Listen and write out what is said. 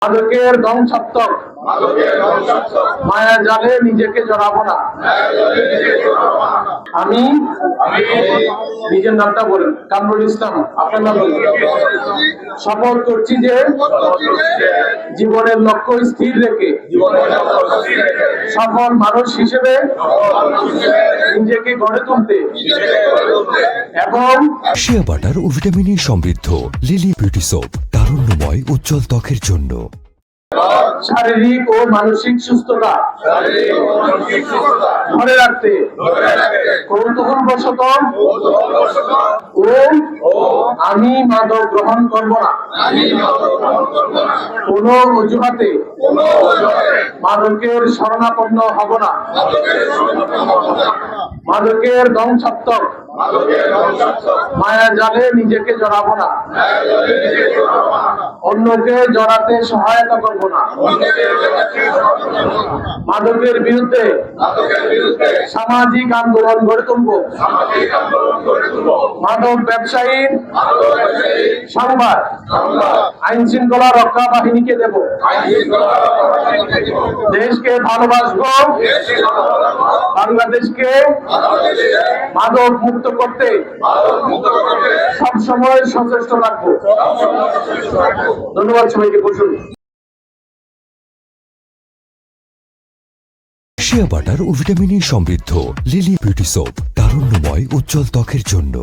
মাদকের ধ্বংসাত্মক মায়া জালে নিজেকে জড়াবো না। আমি নিজের নামটা বলেন, কামরুল ইসলাম। আপনার নাম বলেন। শপথ করছি যে জীবনের লক্ষ্য স্থির রেখে সফল মানুষ হিসেবে নিজেকে গড়ে তুলতে এবং শিয়া বাটার ও ভিটামিনে সমৃদ্ধ লিলি বিউটি সোপ, তারুণ্যময় উজ্জ্বল ত্বকের জন্য। শারীরিক ও মানসিক সুস্থতা ধরে রাখতে কৌতূহলবশত ও আমি মাদক গ্রহণ করব না। কোন অজুহাতে মাদকের শরণাপন্ন হব না। মাদকের ধ্বংসাত্মক মায়া জালে নিজেকে জড়াবো না। অন্যকে জড়াতে সহায়তা করব না। মাদকের বিরুদ্ধে সামাজিক আন্দোলন গড়ে তুলব। মাদক ব্যবসায়ী সংবাদ আইন শৃঙ্খলা রক্ষা বাহিনীকে দেব। দেশকে ভালোবাসবো, বাংলাদেশকে মাদক মুক্ত করতে সবসময় সচেষ্ট রাখবো। ধন্যবাদ সবাইকে। বসুন। শিয়া বাটার ও ভিটামিনে সমৃদ্ধ লিলি বিউটি সোপ, তারুণ্যময় উজ্জ্বল ত্বকের জন্য।